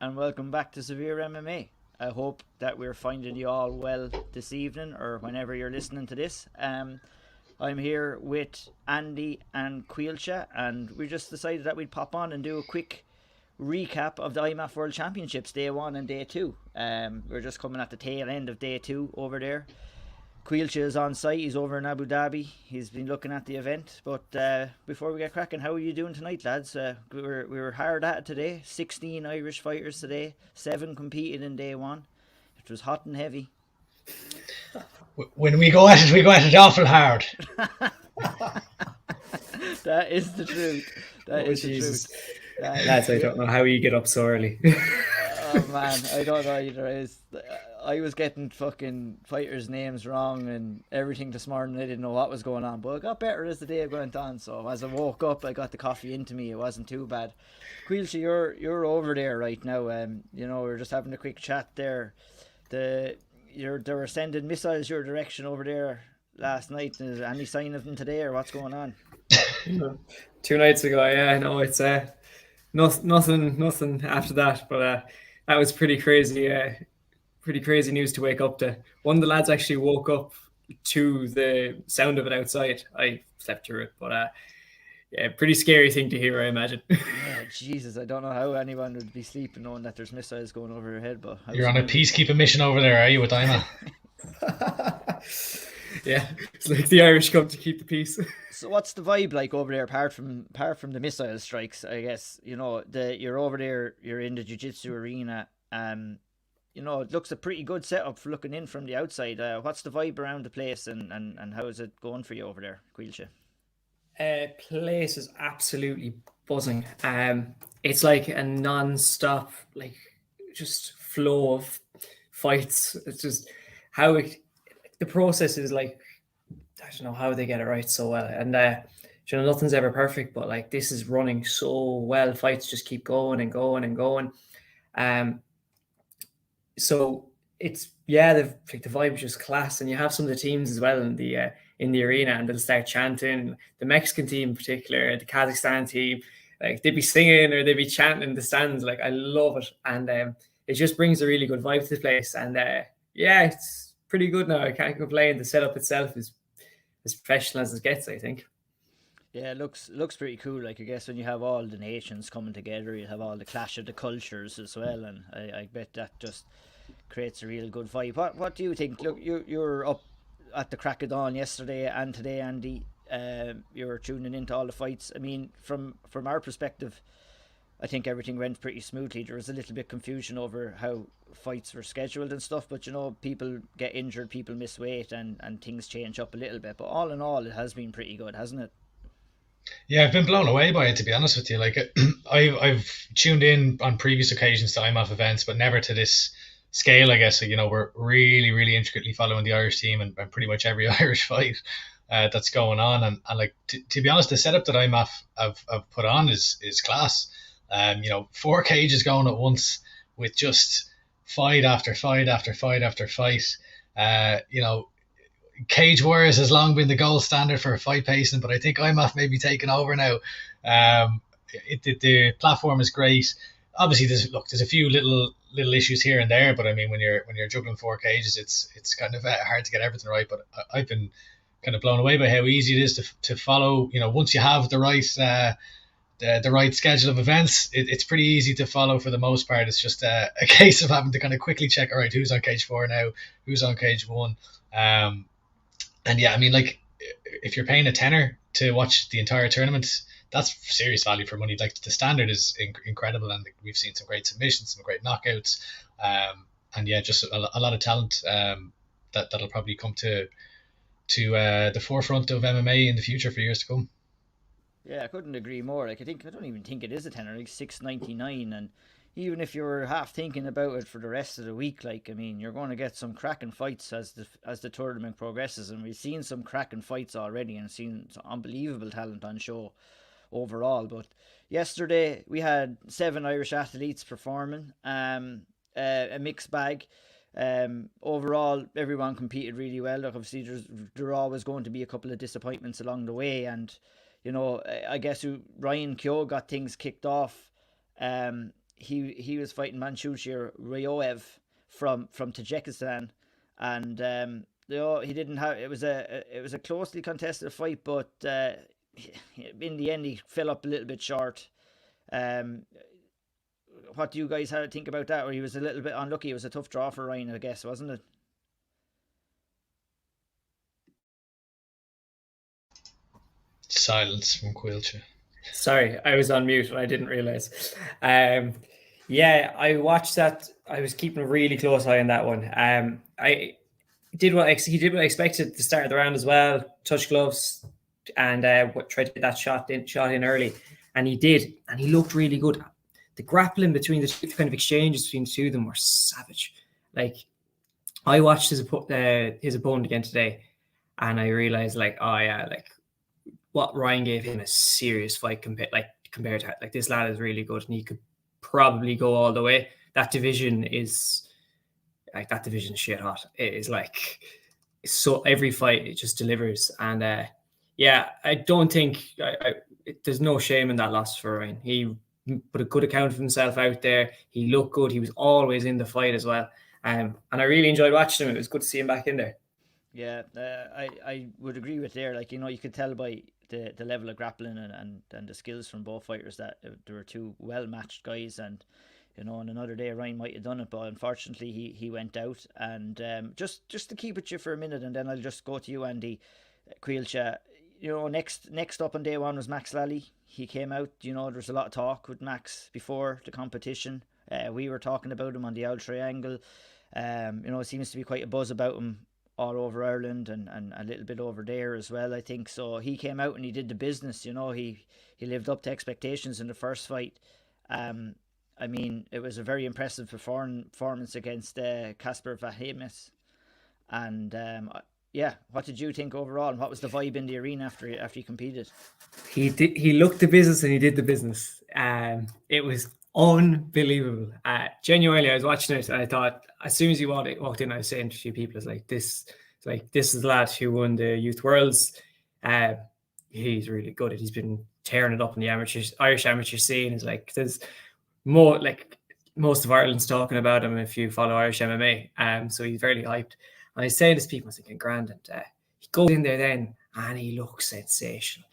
and welcome back to Severe MMA. I hope that we're finding you all well this evening or whenever you're listening to this. I'm here with Andy and Caoilte, and we just decided that we'd pop on and do a quick recap of the IMMAF World Championships Day 1 and Day 2. We're just coming at the tail end of Day 2 over there. Caoilte is on site. He's over in Abu Dhabi. He's been looking at the event. But before we get cracking, how are you doing tonight, lads? We were hard at it today. 16 Irish fighters today. 7 competed in Day 1. It was hot and heavy. When we go at it awful hard. That is the truth. That is Jesus. The truth. Lads, I don't know how you get up so early. Oh man, I don't know either. I was getting fucking fighters' names wrong and everything this morning. I didn't know what was going on, but it got better as the day went on. So as I woke up, I got the coffee into me. It wasn't too bad. Caoilte, you're over there right now. We're just having a quick chat there. They were sending missiles your direction over there last night. Is there any sign of them today, or what's going on? 2 nights ago, yeah. No, it's nothing after that. But that was pretty crazy. Pretty crazy news to wake up to. One of the lads actually woke up to the sound of it outside. I slept through it, but yeah, pretty scary thing to hear, I imagine. Yeah, Jesus, I don't know how anyone would be sleeping knowing that there's missiles going over your head. But you're on a peacekeeping mission over there, are you, with IMMA? Yeah, it's like the Irish come to keep the peace. So what's the vibe like over there, apart from the missile strikes? I guess you're over there. You're in the jiu-jitsu arena. It looks a pretty good setup for looking in from the outside. What's the vibe around the place, and how is it going for you over there, Caoilte? Place is absolutely buzzing. It's like a non-stop, like just flow of fights. It's just how the process is like. I don't know how they get it right so well, and nothing's ever perfect, but like this is running so well. Fights just keep going and going and going. So it's the vibe is just class, and you have some of the teams as well in the arena, and they'll start chanting. The Mexican team in particular, the Kazakhstan team, like they'd be singing or they'd be chanting in the stands. Like I love it, and it just brings a really good vibe to the place. And it's pretty good now. I can't complain. The setup itself is as professional as it gets, I think. Yeah, it looks pretty cool. Like I guess when you have all the nations coming together, you have all the clash of the cultures as well, and I bet that just creates a real good vibe. What do you think? Look, you're up at the crack of dawn yesterday and today, Andy. You're tuning into all the fights. I mean, from our perspective, I think everything went pretty smoothly. There was a little bit confusion over how fights were scheduled and stuff, but people get injured, people miss weight, and things change up a little bit. But all in all, it has been pretty good, hasn't it? Yeah, I've been blown away by it, to be honest with you. Like, I've tuned in on previous occasions to IMMAF events, but never to this scale, I guess. So, we're really, really intricately following the Irish team and pretty much every Irish fight that's going on. And like, to be honest, the setup that IMMAF have put on is class. 4 cages going at once with just fight after fight after fight after fight. Cage Warriors has long been the gold standard for fight pacing, but I think IMMAF may be taking over now. The platform is great. Obviously, there's a few little issues here and there, but I mean, when you're juggling 4 cages, it's kind of hard to get everything right. But I've been kind of blown away by how easy it is to follow. Once you have the right the right schedule of events, it's pretty easy to follow for the most part. It's just a case of having to kind of quickly check, all right, who's on cage 4 now, who's on cage 1. And yeah, I mean, like, if you're paying a tenner to watch the entire tournament, that's serious value for money. Like, the standard is incredible, and we've seen some great submissions, some great knockouts, and yeah, just a lot of talent that'll probably come to the forefront of MMA in the future for years to come. Yeah, I couldn't agree more. Like, I don't even think it is a tenner. Like $6.99, and even if you're half thinking about it for the rest of the week, like, I mean, you're going to get some cracking fights as the tournament progresses, and we've seen some cracking fights already and seen some unbelievable talent on show overall. But yesterday we had 7 Irish athletes performing, a mixed bag. Overall, everyone competed really well. Like, obviously, there are always going to be a couple of disappointments along the way, and I guess Ryan Keogh got things kicked off. he was fighting Manchushir Ryoev from Tajikistan, and he didn't have it was a closely contested fight, but in the end he fell up a little bit short. What do you guys have to think about that? Or he was a little bit unlucky. It was a tough draw for Ryan, I guess, wasn't it? Silence from Caoilte. Sorry, I was on mute and I didn't realize. Yeah, I watched that. I was keeping a really close eye on that one. He did what I expected at the start of the round as well. Touch gloves and tried to get that shot in early, and he did, and he looked really good. The grappling between the two, kind of exchanges between the two of them were savage. Like, I watched his opponent again today, and I realized, like, oh yeah, like what Ryan gave him a serious fight compared to, like, this lad is really good, and he could probably go all the way. That division is shit hot. It is like, so every fight it just delivers, and yeah, I don't think there's no shame in that loss for Ryan. He put a good account of himself out there. He looked good. He was always in the fight as well, and I really enjoyed watching him. It was good to see him back in there. Yeah, I would agree with there. Like, you could tell by the level of grappling and the skills from both fighters that there were two well matched guys, and on another day Ryan might have done it, but unfortunately he went out. And just to keep with you for a minute, and then I'll just go to you, Andy. Caoilte, next up on day one was Max Lally. He came out. There was a lot of talk with Max before the competition. We were talking about him on the Old Triangle. It seems to be quite a buzz about him all over Ireland and a little bit over there as well, I think. So he came out and he did the business. He lived up to expectations in the first fight. I mean, it was a very impressive performance against Kasper Vahemis. And yeah, what did you think overall, and what was the vibe in the arena after he competed? He looked the business and he did the business. It was unbelievable. Genuinely, I was watching it and I thought, as soon as he walked in, I was saying to a few people, this is the lad who won the Youth Worlds. He's really good. He's been tearing it up in the Irish amateur scene. It's like, there's more, like, most of Ireland's talking about him if you follow Irish MMA. So he's very hyped. And I say this to people, I was thinking, grand, and he goes in there then and he looks sensational.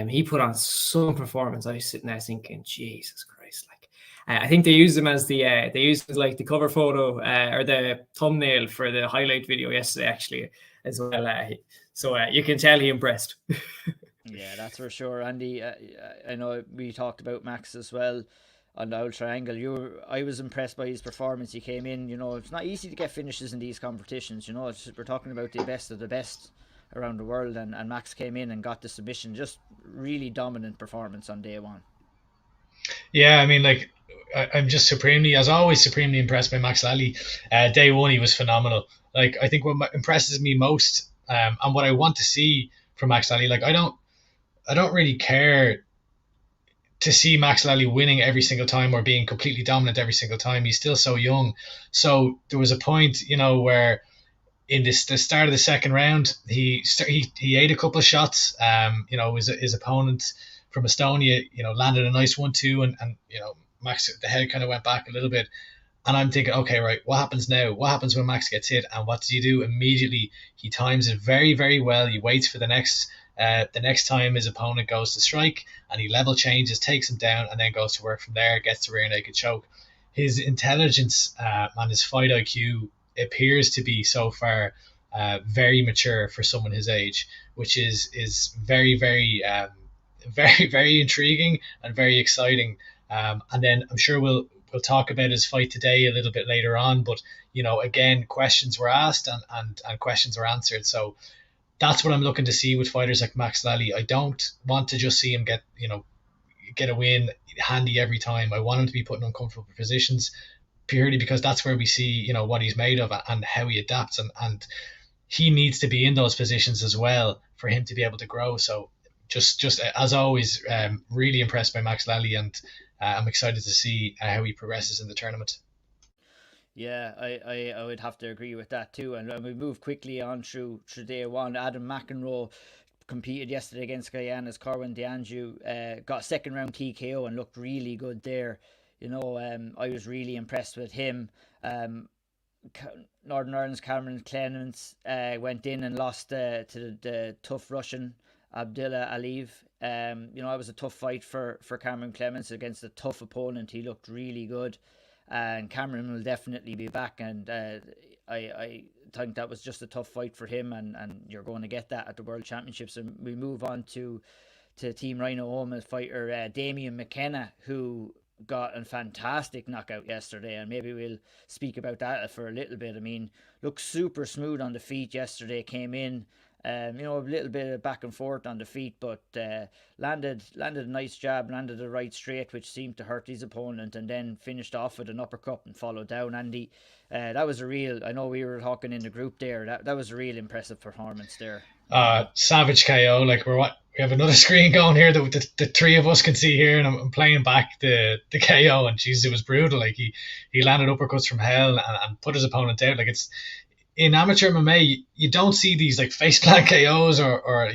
He put on some performance. I was sitting there thinking, Jesus Christ, like, I think they used him as the cover photo or the thumbnail for the highlight video yesterday, actually, as well. So you can tell he impressed. Yeah, that's for sure, Andy. I know we talked about Max as well on the Old Triangle. I was impressed by his performance. He came in. It's not easy to get finishes in these competitions. We're talking about the best of the best around the world, and Max came in and got the submission. Just really dominant performance on day one. Yeah, I mean, like, I'm just supremely impressed by Max Lally. Day one, he was phenomenal. Like, I think what impresses me most, and what I want to see from Max Lally, like, I don't really care to see Max Lally winning every single time or being completely dominant every single time. He's still so young. So there was a point, where in the start of the second round, he ate a couple of shots. His opponent from Estonia, landed a nice 1-2, and Max, the head kind of went back a little bit. And I'm thinking, okay, right, what happens now? What happens when Max gets hit? And what does he do? Immediately, he times it very, very well. He waits for the next time his opponent goes to strike, and he level changes, takes him down, and then goes to work from there, gets the rear naked choke. His intelligence and his fight IQ appears to be so far very mature for someone his age, which is very, very, very, very intriguing and very exciting. And then I'm sure we'll talk about his fight today a little bit later on. But again, questions were asked and questions were answered. So that's what I'm looking to see with fighters like Max Lally. I don't want to just see him get a win handy every time. I want him to be put in uncomfortable positions, purely because that's where we see what he's made of and how he adapts, and he needs to be in those positions as well for him to be able to grow. So just as always, really impressed by Max Lally, and I'm excited to see how he progresses in the tournament. Yeah, I would have to agree with that too. And we move quickly on through day one. Adam Mcenroe competed yesterday against Guyana's Corwin Deanju, got a second round TKO and looked really good there. I was really impressed with him. Northern Ireland's Cameron Clements went in and lost to the tough Russian Abdullah Aliyev. It was a tough fight for Cameron Clements against a tough opponent. He looked really good, and Cameron will definitely be back. And I think that was just a tough fight for him, and you're going to get that at the World Championships. And we move on to Team Rhino Women's fighter Damian Mckenna, who got a fantastic knockout yesterday, and maybe we'll speak about that for a little bit. I mean, looked super smooth on the feet yesterday, came in a little bit of back and forth on the feet, but landed a nice jab, landed the right straight, which seemed to hurt his opponent, and then finished off with an uppercut and followed down. Andy, that was a real, I know we were talking in the group there, that was a real impressive performance there. Savage KO. Like we have another screen going here that the three of us can see here, and I'm playing back the KO, and Jesus, it was brutal. Like he landed uppercuts from hell and put his opponent out. Like, it's in amateur MMA, you don't see these like face plant KOs or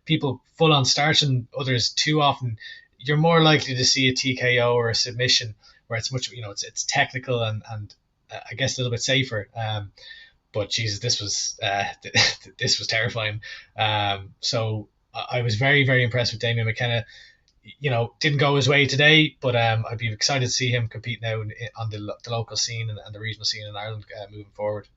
people full on starching others too often. You're more likely to see a TKO or a submission where it's much, it's technical and I guess a little bit safer. But Jesus, this was terrifying. So I was very, very impressed with Damian Mckenna. Didn't go his way today, but I'd be excited to see him compete now on the local scene and the regional scene in Ireland moving forward.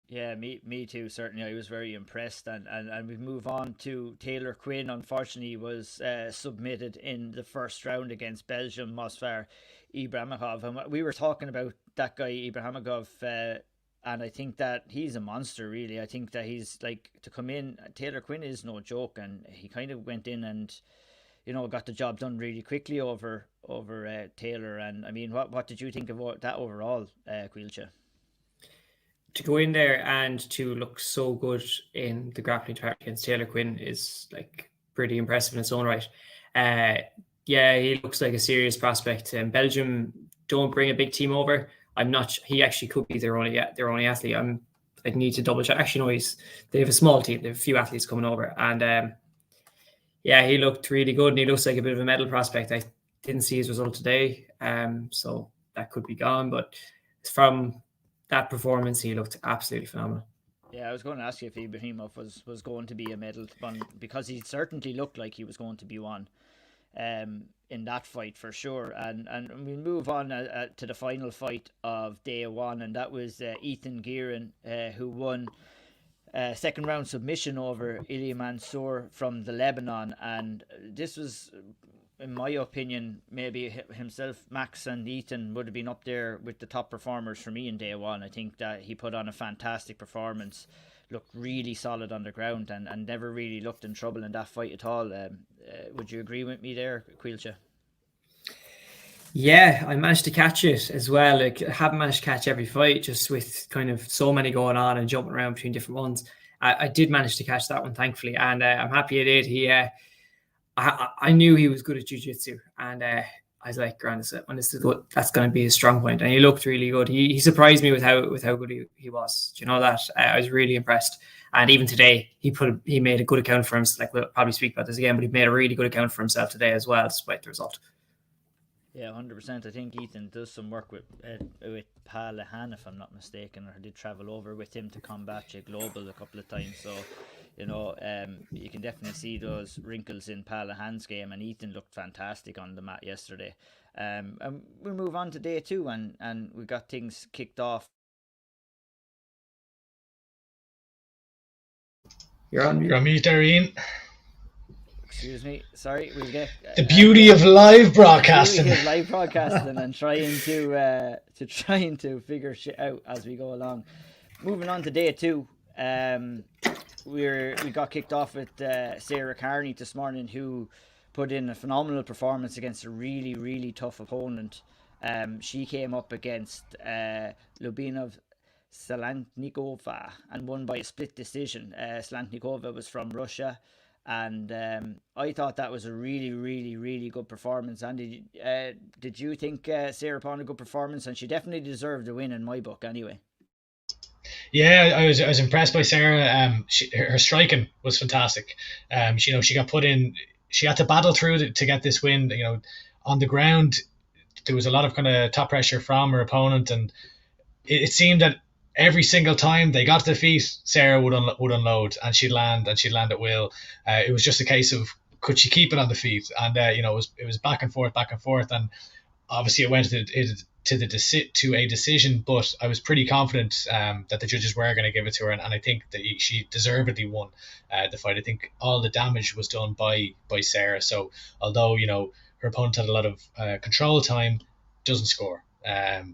Yeah, me too. Certainly, I was very impressed, and we move on to Taylor Quinn. Unfortunately, was submitted in the first round against Belgium Mosfar Ibrahimov, and we were talking about that guy Ibrahimov, and I think that he's a monster. Really, I think that he's like, to come in. Taylor Quinn is no joke, and he kind of went in and got the job done really quickly over Taylor. And I mean, what did you think of that overall, Caoilte? To go in there and to look so good in the grappling track against Taylor Quinn is like pretty impressive in its own right. He looks like a serious prospect. Belgium don't bring a big team over. He actually could be their only athlete. I'd need to double check. Actually, no, they have a small team. They have a few athletes coming over, and he looked really good, and he looks like a bit of a medal prospect. I didn't see his result today, so that could be gone. But from that performance, he looked absolutely phenomenal. Yeah, I was going to ask you if Ibrahimov was going to be a medal one, because he certainly looked like he was going to be one in that fight for sure. And we move on to the final fight of day one, and that was Ethan Gieron, who won second round submission over Ilya Mansour from the Lebanon. And this was, in my opinion, maybe himself, Max and Ethan would have been up there with the top performers for me in day one. I think that he put on a fantastic performance, looked really solid on the ground, and never really looked in trouble in that fight at all. Would you agree with me there, Caoilte? Yeah, I managed to catch it as well. Like, I haven't managed to catch every fight, just with kind of so many going on and jumping around between different ones. I did manage to catch that one, thankfully, and I'm happy I did. I knew he was good at jiu-jitsu, and I was like, that's going to be his strong point. And he looked really good. He surprised me with how good he was. Do you know that? I was really impressed. And even today, he made a good account for himself. Like, we'll probably speak about this again, but he made a really good account for himself today as well, despite the result. Yeah, 100%. I think Ethan does some work with Pa Lehan, if I'm not mistaken, or I did travel over with him to Combat Global a couple of times. So, you can definitely see those wrinkles in Pa Lehan's game, and Ethan looked fantastic on the mat yesterday. And we move on to day two, and we got things kicked off. You're on mute there, Ian. Excuse me. Sorry, we'll get the beauty of live broadcasting. And trying to figure shit out as we go along. Moving on to day two, we got kicked off with Sarah Carney this morning, who put in a phenomenal performance against a really, really tough opponent. She came up against Lubinov Slantnikova and won by a split decision. Slantnikova was from Russia. And I thought that was a really, really, really good performance. Andy, did you think Sarah put on a good performance? And she definitely deserved the win in my book, anyway. Yeah, I was impressed by Sarah. Her striking was fantastic. She got put in. She had to battle through to get this win. On the ground, there was a lot of kind of top pressure from her opponent, and it seemed that every single time they got to the feet, Sarah would unload, and she'd land at will. It was just a case of, could she keep it on the feet? And it was back and forth, and obviously it went to a decision. But I was pretty confident that the judges were going to give it to her, and I think that she deservedly won the fight. I think all the damage was done by Sarah. So although her opponent had a lot of control time, doesn't score.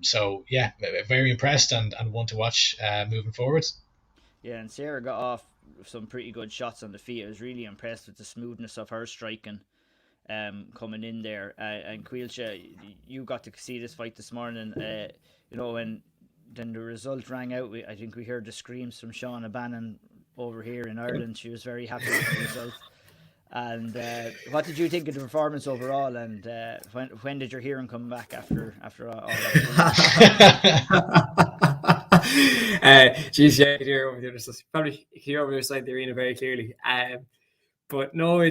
So yeah, very impressed and one to watch moving forward. Yeah, and Sarah got off some pretty good shots on the feet. I was really impressed with the smoothness of her striking coming in there. And Caoilte, you got to see this fight this morning. When then the result rang out, I think we heard the screams from Shauna Bannon over here in Ireland. She was very happy with the result. And what did you think of the performance overall? And when did your hearing come back after all that? Geez, yeah, I could hear over the other side. Probably hear over the other side of the arena very clearly. But no,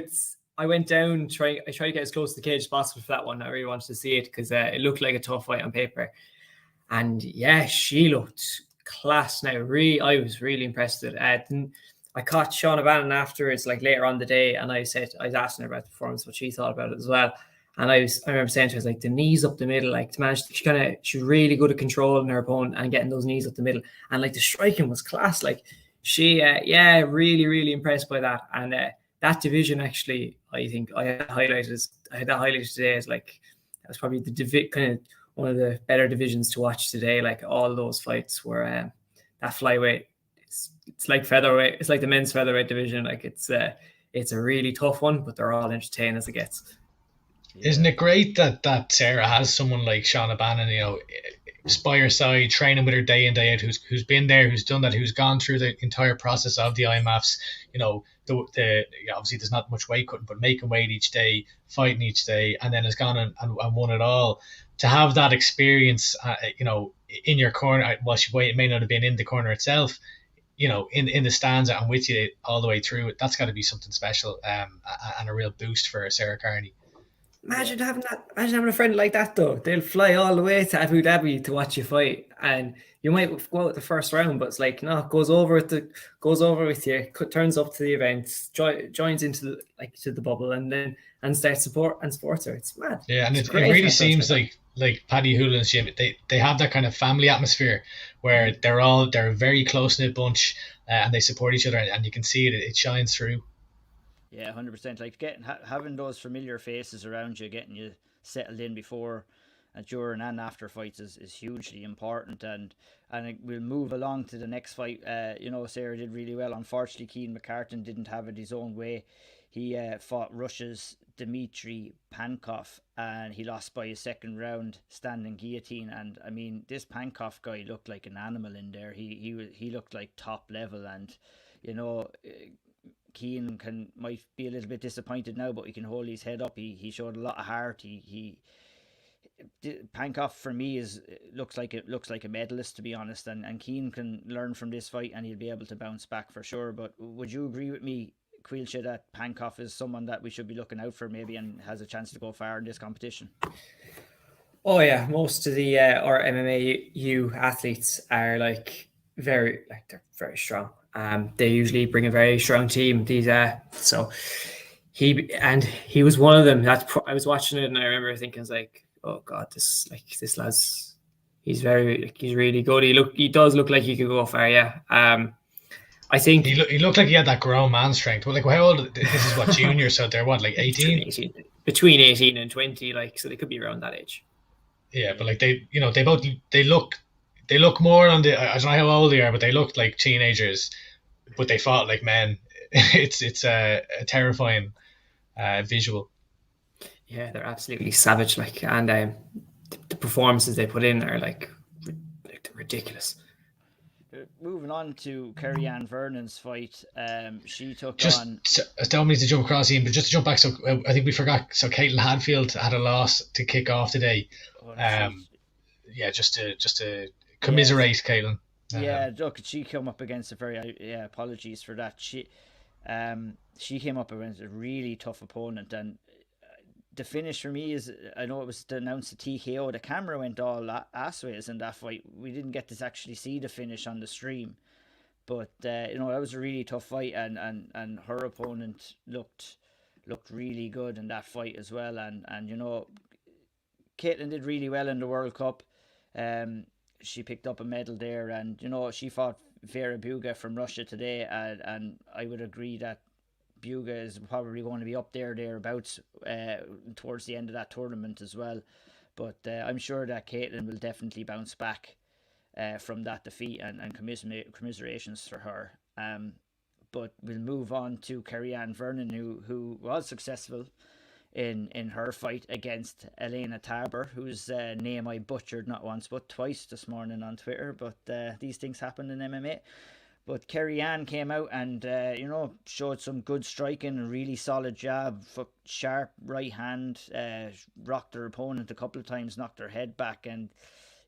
I went down. I tried to get as close to the cage as possible for that one. I really wanted to see it because it looked like a tough fight on paper. And yeah, she looked class. Now, I was really impressed with it. I caught Shauna Bannon afterwards, like later on the day, and I was asking her about the performance, what she thought about it as well. And I remember saying to her, like, the knees up the middle, like, to manage, she's really good at controlling her opponent and getting those knees up the middle. And like the striking was class. Like she, really, really impressed by that. And that division, actually, I think I had that highlighted today as like, that was probably kind of one of the better divisions to watch today. Like all those fights were that flyweight. It's like featherweight. It's like the men's featherweight division. Like it's a really tough one, but they're all entertaining as it gets. Yeah. Isn't it great that Sarah has someone like Shauna Bannon, by her side, training with her day in, day out, who's been there, who's done that, who's gone through the entire process of the IMMAFs. Obviously there's not much weight cutting, but making weight each day, fighting each day, and then has gone and won it all. To have that experience, in your corner, while she may not have been in the corner itself, in the stands and with you all the way through it, that's got to be something special and a real boost for Sarah Carney. Imagine having a friend like that, though. They'll fly all the way to Abu Dhabi to watch you fight, and you might go out the first round, but it's like, no, goes over with you, turns up to the event, joins into the bubble, and starts supports her. It's mad. Yeah, and it really seems like Paddy Houlihan's gym, they have that kind of family atmosphere where they're a very close knit bunch and they support each other, and you can see it shines through. Yeah, 100%. Like having those familiar faces around you, getting you settled in before, during and after fights is hugely important. And we'll move along to the next fight. Sarah did really well. Unfortunately, Cian McCartan didn't have it his own way. He fought Russia's Dmitry Pankov, and he lost by a second round standing guillotine. And I mean, this Pankov guy looked like an animal in there. He looked like top level, and Cian might be a little bit disappointed now, but he can hold his head up. He showed a lot of heart. Pankov for me looks like a medalist, to be honest, and Cian can learn from this fight and he'll be able to bounce back for sure. But would you agree with me, Caoilte, that Pankov is someone that we should be looking out for maybe and has a chance to go far in this competition? Oh yeah, most of the our MMA athletes are they're very strong. They usually bring a very strong team. He was one of them. I was watching it and I remember thinking, I was like, oh god, this lad's he's really good. He does look like he could go far. Yeah. I think he looked like he had that grown man strength. Well, like how old? This is what junior, so they're what, like 18? Between 18 and 20, so they could be around that age. Yeah, but like they look more on the, I don't know how old they are, but they look like teenagers, but they fought like men. It's a terrifying visual. Yeah, they're absolutely savage. And the performances they put in are like they're ridiculous. Moving on to Carrianne Vernon's fight, she took on. I don't mean to jump across Ian, but just to jump back. So I think we forgot. So Caitlin Hadfield had a loss to kick off today. Just to commiserate Caitlin. Look, she came up against apologies for that. She came up against a really tough opponent, and the finish for me is, I know it was announced the TKO. The camera went all assways in that fight. We didn't get to actually see the finish on the stream, but that was a really tough fight, and her opponent looked really good in that fight as well. And Caitlin did really well in the World Cup. She picked up a medal there, and she fought Vera Buga from Russia today, and I would agree that Buga is probably going to be up thereabouts towards the end of that tournament as well. But I'm sure that Caitlin will definitely bounce back from that defeat, and commiserations for her. But we'll move on to Carrianne Vernon, who was successful in her fight against Elena Tabor, whose name I butchered not once but twice this morning on Twitter. But these things happen in MMA. But Carrianne came out and, showed some good striking, a really solid jab, sharp right hand, rocked her opponent a couple of times, knocked her head back. And,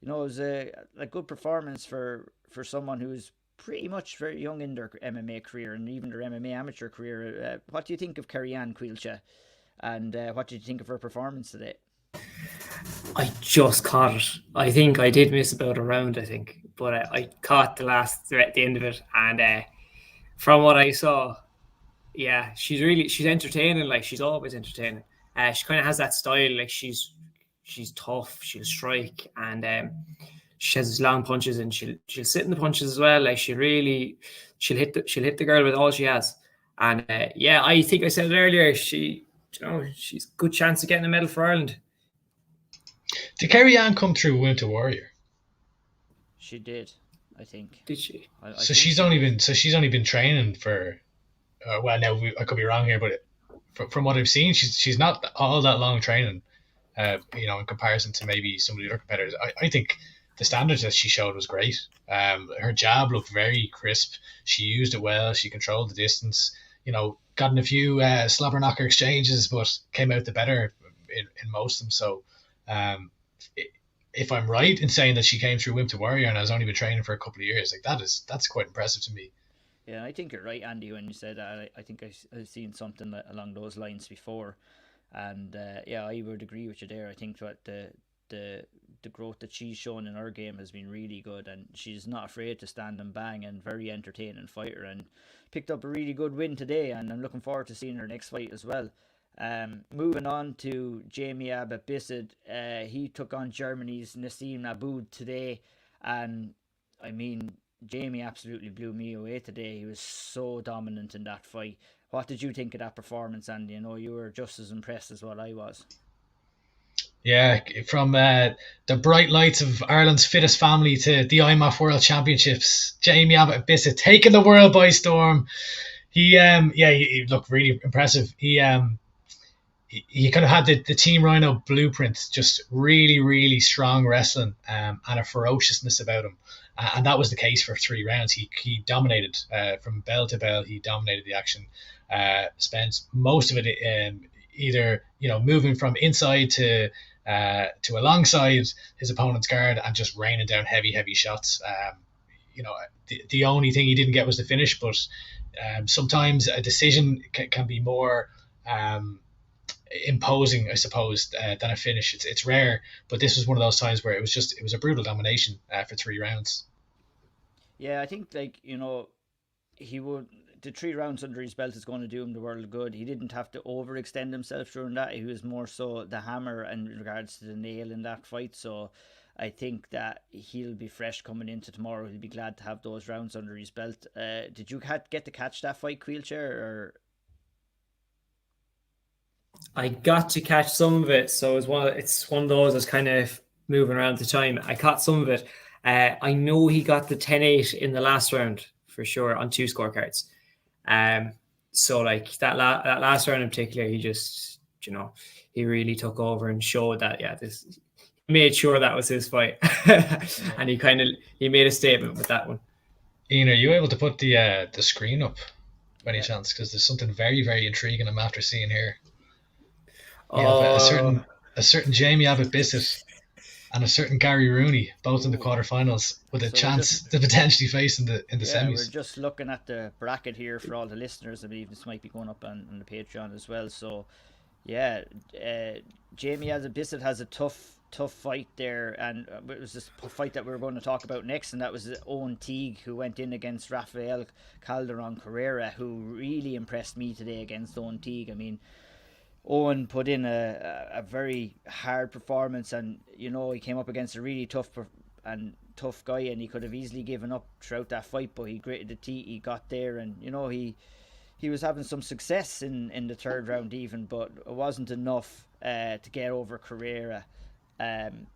it was a good performance for someone who's pretty much very young in their MMA career and even their MMA amateur career. What do you think of Carrianne, Caoilte? And what did you think of her performance today? I just caught it. I think I did miss about a round, but I caught the end of it, and from what I saw, yeah, she's entertaining. Like, she's always entertaining. She kind of has that style. Like, she's tough. She'll strike, and she has long punches, and she'll sit in the punches as well. Like, she'll hit the girl with all she has. And I think I said it earlier. She's a good chance of getting a medal for Ireland. Did Carrianne come through Winter Warrior? She did, I think. Did she? She's only been training for. I could be wrong here, but from what I've seen, she's not all that long training. In comparison to maybe some of the other competitors, I think the standards that she showed was great. Her jab looked very crisp. She used it well. She controlled the distance. Got in a few slobber knocker exchanges, but came out the better in most of them. So, if I'm right in saying that she came through Winter Warrior and has only been training for a couple of years, like that's quite impressive to me. Yeah, I think you're right, Andy, when you said that. I think I've seen something along those lines before, and I would agree with you there. I think that the growth that she's shown in her game has been really good, and she's not afraid to stand and bang, and very entertaining fighter, and picked up a really good win today, and I'm looking forward to seeing her next fight as well. Moving on to Jamie Abbott Bisid, he took on Germany's Nassim Naboud today, and I mean, Jamie absolutely blew me away today. He was so dominant in that fight. What did you think of that performance, Andy? You were just as impressed as what I was. Yeah, from the bright lights of Ireland's fittest family to the IMMAF World Championships, Jamie Abbott Bisid taking the world by storm. He looked really impressive. He kind of had the Team Rhino blueprint, just really, really strong wrestling and a ferociousness about him. And that was the case for 3 rounds. He dominated from bell to bell. He dominated the action. Spent most of it either moving from inside to alongside his opponent's guard and just raining down heavy shots. The only thing he didn't get was the finish, but sometimes a decision can be more imposing, I suppose, than a finish. It's rare, but this was one of those times where it was a brutal domination for 3 rounds. Yeah, I think he would. The 3 rounds under his belt is going to do him the world of good. He didn't have to overextend himself during that. He was more so the hammer in regards to the nail in that fight. So I think that he'll be fresh coming into tomorrow. He'll be glad to have those rounds under his belt. Did you get to catch that fight, Caoilte, or? I got to catch some of it, so it's one of those that's kind of moving around the time. I caught some of it. I know he got the 10-8 in the last round for sure on 2 scorecards. So like that last round in particular, he just he really took over and showed that he made sure that was his fight, and he made a statement with that one. Ian, are you able to put the screen up by any chance? Because there's something very, very intriguing I'm after seeing here. You have a certain Jamie Abbott Bisid and a certain Gary Rooney, both in the quarterfinals, with a chance to potentially face in the semis. We're just looking at the bracket here for all the listeners. I believe this might be going up on the Patreon as well. So Yeah, Jamie as a Bisid has a tough fight there, and it was this fight that we were going to talk about next, and that was Owen Teague, who went in against Rafael Calderon Carrera, who really impressed me today against Owen Teague. I mean, Owen put in a very hard performance, and he came up against a really tough guy, and he could have easily given up throughout that fight, but he gritted the teeth, he got there, and he was having some success in the third round even, but it wasn't enough to get over Carrera,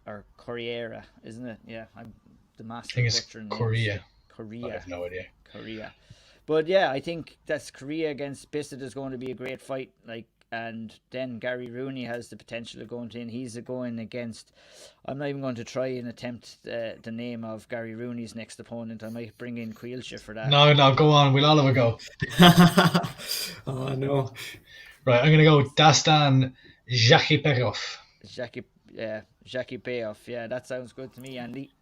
or Corriera, isn't it? Yeah, I'm the master I think of it's butchering Korea. names. I have no idea. Korea. But yeah, I think that's Korea against Bisid is going to be a great fight. And then Gary Rooney has the potential of going in. He's going against. I'm not even going to try and attempt the name of Gary Rooney's next opponent. I might bring in Caoilte for that. No, go on. We'll all have a go. Oh no! Right, I'm gonna go Dastan Zakipekov. Jackie Payoff. Yeah, that sounds good to me, Andy.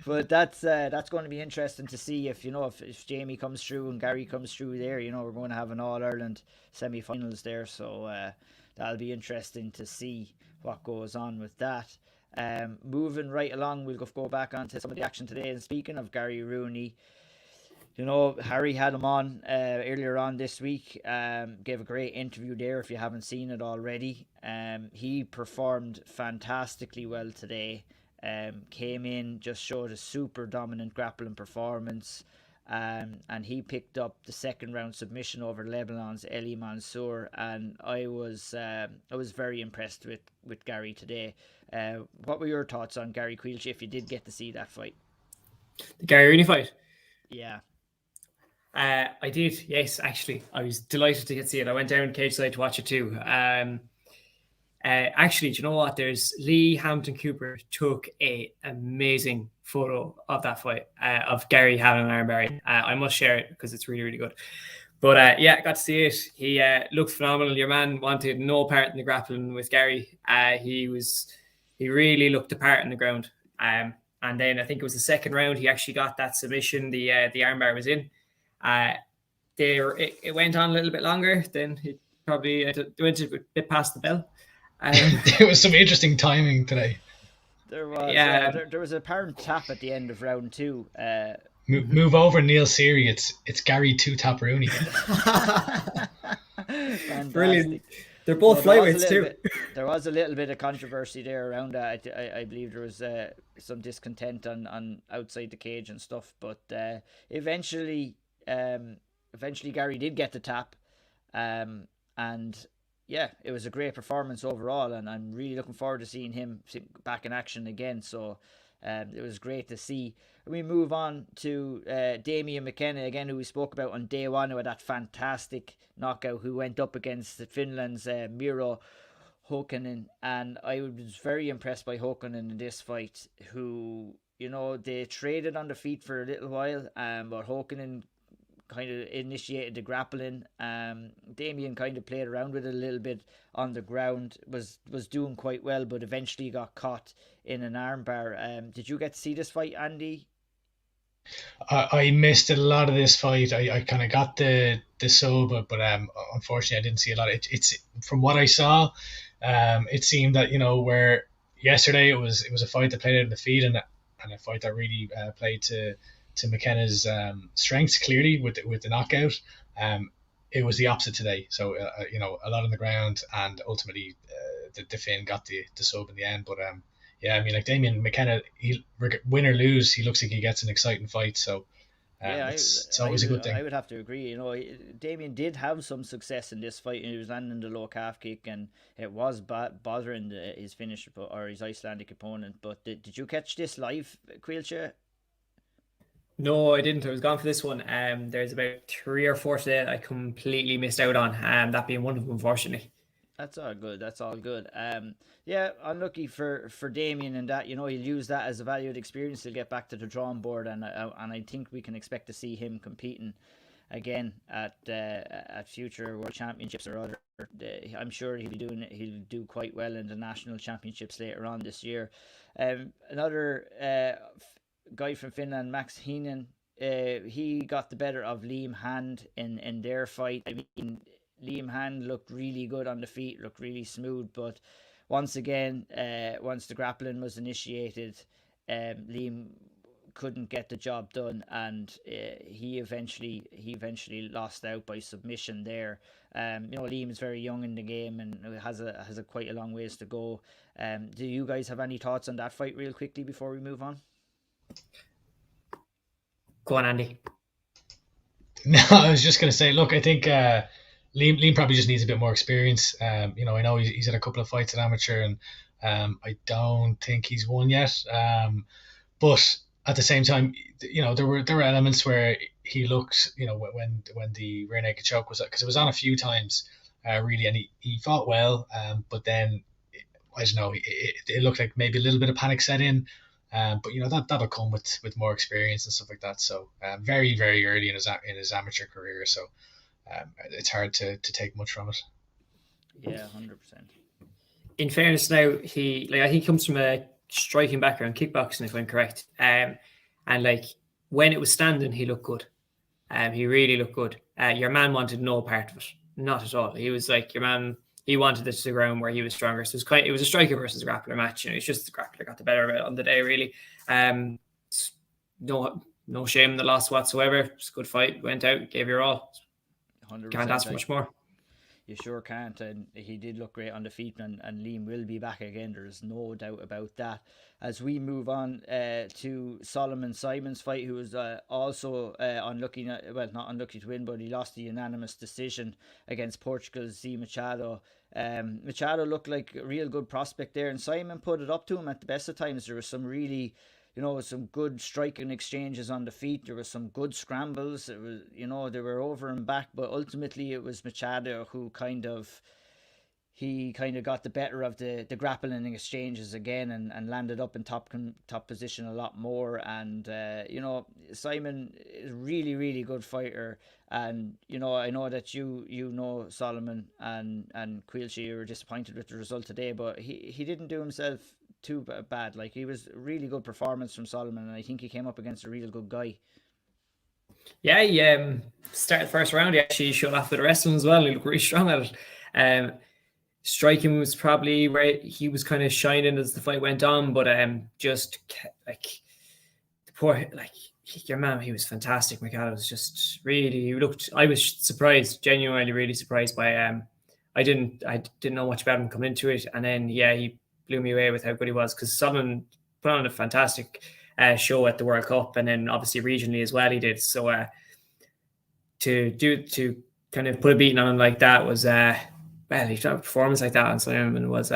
But that's going to be interesting to see if Jamie comes through and Gary comes through there. We're going to have an All Ireland semi-finals there, so that'll be interesting to see what goes on with that. Moving right along, we'll go back onto some of the action today. And speaking of Gary Rooney, Harry had him on earlier on this week. Gave a great interview there if you haven't seen it already. He performed fantastically well today. Came in, just showed a super dominant grappling performance. And he picked up the second round submission over Lebanon's Eli Mansour. And I was very impressed with Gary today. What were your thoughts on Gary Caoilte if you did get to see that fight? The Gary Rooney fight? Yeah. I did, yes, actually. I was delighted to get to see it. I went down cage side to watch it too. Actually, do you know what? There's Lee Hampton Cooper took an amazing photo of that fight of Gary having an armbar. I must share it because it's really, really good. But yeah, got to see it. He looked phenomenal. Your man wanted no part in the grappling with Gary. He really looked the part in the ground. And then I think it was the second round he actually got that submission. The armbar was in. It went on a little bit longer. Then it probably went a bit past the bell. There was some interesting timing today. There was. There was a apparent tap at the end of round 2. Move over, Neil Seary. It's Gary 2-tap Rooney. Brilliant. They're both flyweights too. There was a little bit of controversy there around that. I believe there was some discontent on outside the cage and stuff. But eventually Gary did get the tap, and yeah, it was a great performance overall, and I'm really looking forward to seeing him back in action again. So it was great to see. We move on to Damian Mckenna again, who we spoke about on day one, who had that fantastic knockout, who went up against Finland's Mcenroe Heikkinen, and I was very impressed by Heikkinen in this fight, who, they traded on the feet for a little while, but Heikkinen kind of initiated the grappling. Damian kind of played around with it a little bit on the ground, was doing quite well, but eventually got caught in an armbar. Did you get to see this fight, Andy? I missed a lot of this fight. I kind of got the sub, but unfortunately I didn't see a lot. It's from what I saw, it seemed that where yesterday it was a fight that played out of the feet, and a fight that really played to McKenna's strengths clearly with the knockout. It was the opposite today. So a lot on the ground, and ultimately the Finn got the sub in the end. But yeah, I mean, like Damian Mckenna, he win or lose, he looks like he gets an exciting fight. So it's always a good thing. I would have to agree. Damian did have some success in this fight. He was landing the low calf kick, and it was bothering his finisher or his Icelandic opponent. But did you catch this live, Caoilte? No, I didn't. I was gone for this one. There's about 3 or 4 today that I completely missed out on, that being one of them, unfortunately. That's all good. Yeah, unlucky for Damian in that, he'll use that as a valued experience to get back to the drawing board, and I think we can expect to see him competing again at future World Championships or other. I'm sure he'll do quite well in the national championships later on this year. Another guy from Finland, Max Henan, he got the better of Liam Hand in their fight. I mean, Liam Hand looked really good on the feet, looked really smooth, but once again, once the grappling was initiated, Liam couldn't get the job done, and he eventually lost out by submission there. Liam is very young in the game and has a quite a long ways to go. Do you guys have any thoughts on that fight real quickly before we move on? Go on, Andy. No, I was just going to say, look, I think Liam probably just needs a bit more experience. I know he's had a couple of fights at amateur, and I don't think he's won yet. But at the same time, there were elements where he looked, when the rear naked choke was, because it was on a few times, really, and he fought well, but then I don't know, it looked like maybe a little bit of panic set in. But that'll come with more experience and stuff like that. So very, very early in his amateur career, so it's hard to take much from it. Yeah, 100%. In fairness, now he comes from a striking background, kickboxing, if I'm correct. And when it was standing, he looked good. He really looked good. Your man wanted no part of it, not at all. He was like your man. He wanted this to the ground where he was stronger. So it was a striker versus a grappler match. It's just the grappler got the better of it on the day, really. No shame in the loss whatsoever. It's a good fight. Went out, gave your all. 100%. Can't ask for much more. You sure can't, and he did look great on the feet, and Liam will be back again. There's no doubt about that. As we move on to Solomon Simon's fight, who was also not unlucky to win, but he lost the unanimous decision against Portugal's Z Machado. Machado looked like a real good prospect there, and Simon put it up to him at the best of times. There was some really, some good striking exchanges on the feet. There was some good scrambles. It was, they were over and back, but ultimately it was Machado who kind of got the better of the grappling exchanges again and landed up in top position a lot more. And Simon is a really, really good fighter. And I know that you know Solomon and Caoilte, you were disappointed with the result today, but he didn't do himself too bad. Like, he was a really good performance from Solomon, and I think he came up against a real good guy. Yeah, he started the first round. He actually showed off with the rest of them as well. He looked really strong at it. Striking was probably where he was kind of shining as the fight went on, but just like the poor, your man, he was fantastic. Mckenna was just really, I was surprised, genuinely really surprised by I didn't know much about him coming into it, and then he blew me away with how good he was, because Solomon put on a fantastic show at the World Cup, and then obviously regionally as well he did. So to kind of put a beating on him like that was he had a performance like that on Simon was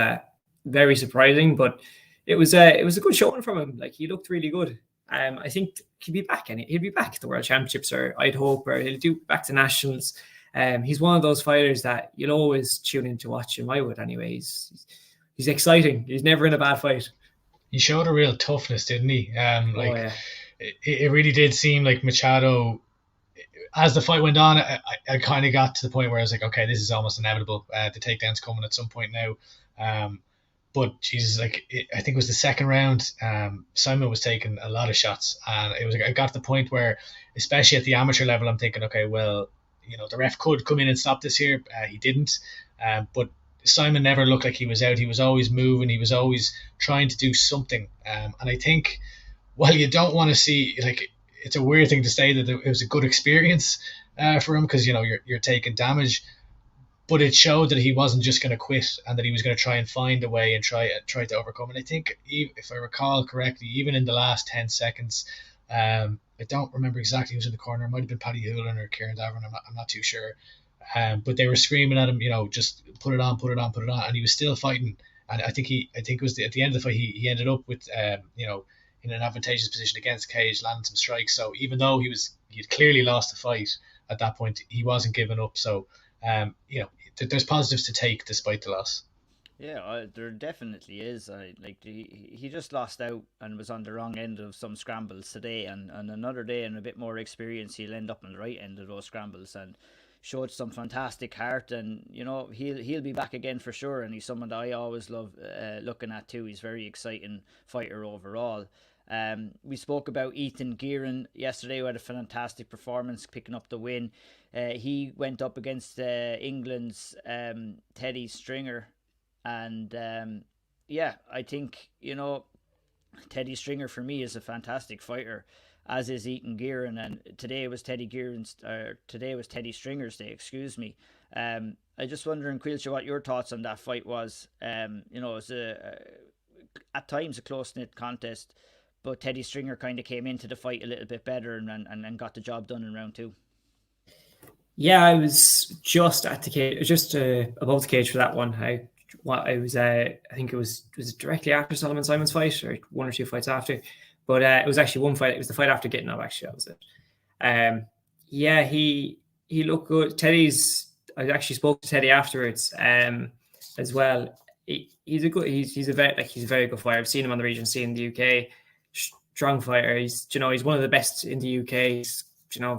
very surprising, but it was a good showing from him. Like, he looked really good. I think he'll be back at the World Championships, or I'd hope, or he'll do back to nationals. He's one of those fighters that you'll always tune in to watch him. I would anyway. He's exciting. He's never in a bad fight. He showed a real toughness, didn't he? It really did seem like Machado, as the fight went on, I kind of got to the point where I was like, okay, this is almost inevitable. The takedown's coming at some point now. But Jesus, I think it was the second round. Simon was taking a lot of shots, and I got to the point where, especially at the amateur level, I'm thinking, okay, well, the ref could come in and stop this here. He didn't. But Simon never looked like he was out. He was always moving. He was always trying to do something. And I think, while you don't want to see, it's a weird thing to say that it was a good experience for him, because you're taking damage, but it showed that he wasn't just going to quit, and that he was going to try and find a way and try to overcome. And I think, if I recall correctly, even in the last 10 seconds, I don't remember exactly who was in the corner. It might have been Paddy Hoolan or Carrianne Vernon. I'm not too sure. But they were screaming at him, just put it on, and he was still fighting. And I think it was at the end of the fight, he ended up with in an advantageous position against Cage, landing some strikes. So even though he had clearly lost the fight at that point, he wasn't giving up. So there's positives to take despite the loss. Yeah, there definitely is. He just lost out and was on the wrong end of some scrambles today, and another day and a bit more experience, he'll end up on the right end of those scrambles, and showed some fantastic heart. And he'll be back again for sure, and he's someone that I always love looking at too. He's a very exciting fighter overall. We spoke about Ethan Gieron yesterday, who had a fantastic performance, picking up the win. He went up against England's Teddy Stringer, and I think, Teddy Stringer for me is a fantastic fighter, as is Ethan Gieron, and today was Teddy Stringer's day. Excuse me. I just wondering, Caoilte, what your thoughts on that fight was. It was at times a close knit contest, but Teddy Stringer kind of came into the fight a little bit better and got the job done in round 2. Yeah, I was just at the cage, just above the cage for that one. I think it was directly after Solomon Simon's fight, or 1 or 2 fights after. But it was actually one fight. It was the fight after getting up. Actually, that was it. He looked good. I actually spoke to Teddy afterwards, as well. He's a very good fighter. I've seen him on the region scene in the UK. Strong fighter. He's one of the best in the UK.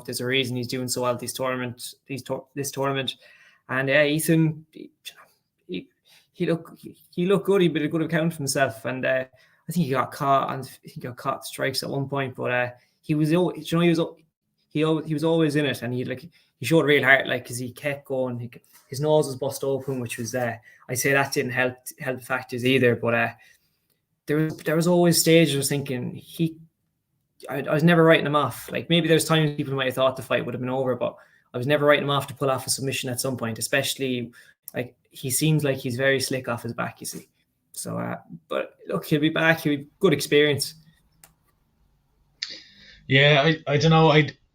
There's a reason he's doing so well at this tournament. And Ethan, he looked good. He did a good account of himself, and I think he got caught. And he got caught strikes at one point, but he was always in it, and he showed real heart, because he kept going. His nose was bust open, which was I say that didn't help factors either. But there was always stages I was thinking I was never writing him off. Maybe there's times people might have thought the fight would have been over, but I was never writing him off to pull off a submission at some point, especially he seems like he's very slick off his back, you see. So, but look, he'll be back. He'll be good experience. Yeah, I don't know.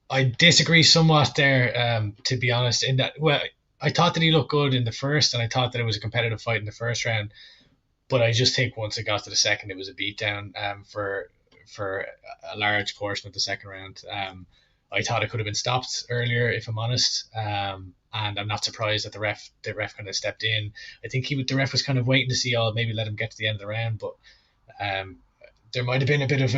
I disagree somewhat there, to be honest, in that, well, I thought that he looked good in the first, and I thought that it was a competitive fight in the first round. But I just think once it got to the second, it was a beatdown for a large portion of the second round. I thought it could have been stopped earlier, if I'm honest. And I'm not surprised that the ref kind of stepped in. I think the ref was kind of waiting to see, maybe let him get to the end of the round. But there might have been a bit of,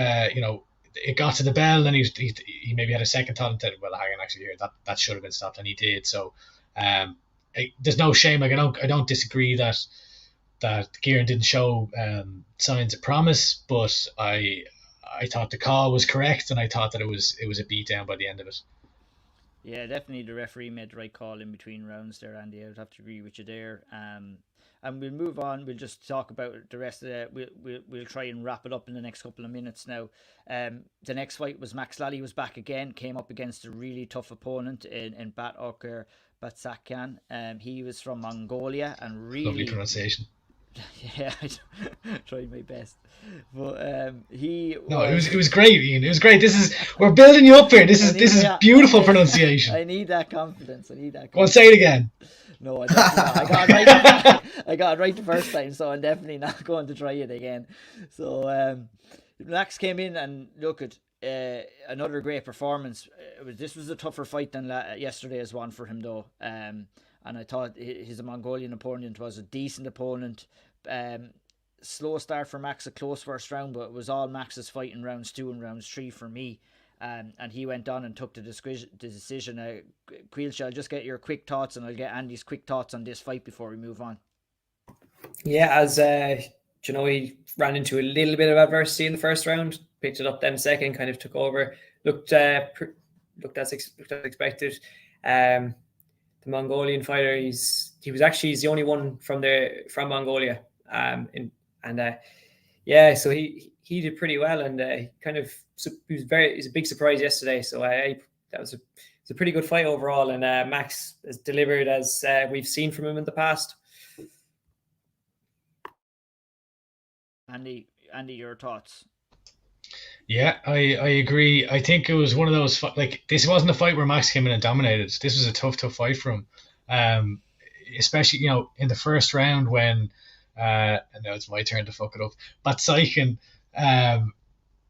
it got to the bell, and he maybe had a second thought and said, well, hang on, actually here, that should have been stopped, and he did. So there's no shame. I don't disagree that Gieron didn't show signs of promise, but I thought the call was correct, and I thought that it was a beatdown by the end of it. Yeah, definitely the referee made the right call in between rounds there, Andy. I would have to agree with you there. And we'll move on. We'll just talk about the rest of it. We'll try and wrap it up in the next couple of minutes now. The next fight was Max Lally was back again, came up against a really tough opponent in Batoker Batsakyan. He was from Mongolia, and really... Lovely pronunciation. Yeah, I tried my best. But it was great, Ian. It was great. We're building you up here. This is beautiful pronunciation. I need that confidence. Go on, say it again. No, I got it right. I got it right the first time, so I'm definitely not going to try it again. So Max came in and look at another great performance. This was a tougher fight than yesterday's one for him, though. And I thought his Mongolian opponent was a decent opponent. Slow start for Max, a close first round, but it was all Max's fight in rounds 2 and rounds 3 for me. And he went on and took the decision. Caoilte, I'll just get your quick thoughts, and I'll get Andy's quick thoughts on this fight before we move on. Yeah, as he ran into a little bit of adversity in the first round, picked it up then second, kind of took over. Looked as expected. The Mongolian fighter, he's the only one from Mongolia. So he did pretty well, and he was a big surprise yesterday. So that was a pretty good fight overall, and Max has delivered as we've seen from him in the past. Andy, your thoughts? Yeah, I agree. I think it was one of those, this wasn't a fight where Max came in and dominated. This was a tough fight for him. Especially, in the first round when, and now it's my turn to fuck it up, Batsakyan,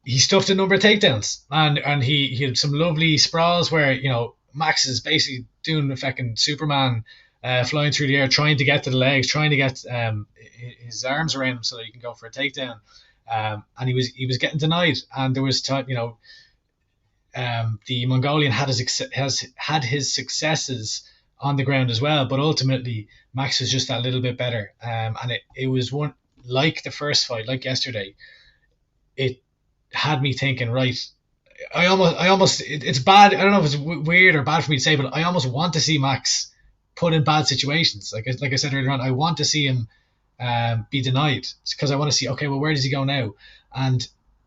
he stuffed a number of takedowns, and he had some lovely sprawls where, Max is basically doing a fucking Superman, flying through the air, trying to get to the legs, trying to get his arms around him so that he can go for a takedown. And he was getting denied, and there was time, the Mongolian had his successes on the ground as well, but ultimately Max was just that little bit better. And it was one, like the first fight, like yesterday, had me thinking, right, I almost it's bad. I don't know if it's weird or bad for me to say, but I almost want to see Max put in bad situations. Like I said earlier on, I want to see him be denied, because I want to see, okay, well, where does he go now? And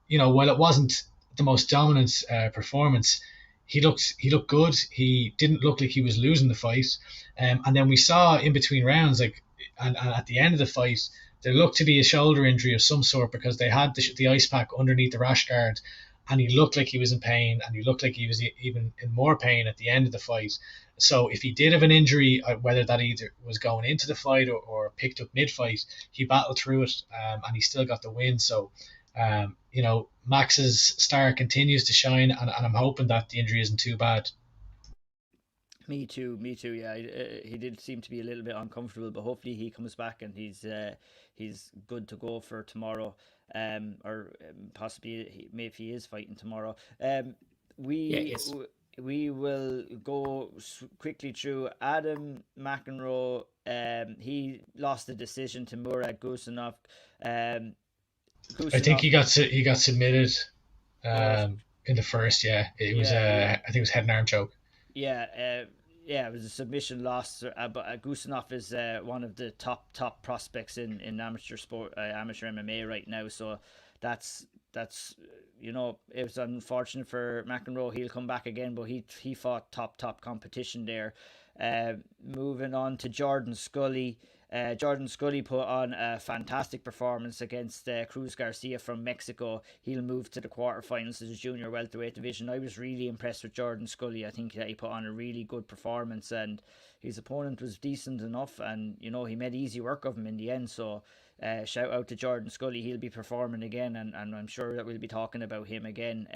while it wasn't the most dominant performance, he looked good. He didn't look like he was losing the fight. And then we saw in between rounds, like, and at the end of the fight, there looked to be a shoulder injury of some sort, because they had the ice pack underneath the rash guard, and he looked like he was in pain, and he looked like he was even in more pain at the end of the fight. So if he did have an injury, whether that either was going into the fight or picked up mid-fight, he battled through it, and he still got the win. So, Max's star continues to shine, and I'm hoping that the injury isn't too bad. Me too. Yeah, he did seem to be a little bit uncomfortable, but hopefully he comes back and he's good to go for tomorrow, or possibly if he is fighting tomorrow. We will go quickly through Adam McEnroe. He lost the decision to Murad Gusanov. I think he got submitted in the first. Yeah, it was. I think it was head and arm choke. Yeah, it was a submission loss. But Gusanov is one of the top prospects in amateur sport, amateur MMA right now. So that's it was unfortunate for McEnroe. He'll come back again, but he fought top competition there. Moving on to Jordan Scully. Jordan Scully put on a fantastic performance against Cruz Garcia from Mexico. He'll move to the quarterfinals of the junior welterweight division. I was really impressed with Jordan Scully. I think that he put on a really good performance, and his opponent was decent enough, and he made easy work of him in the end. So shout out to Jordan Scully. He'll be performing again, and I'm sure that we'll be talking about him again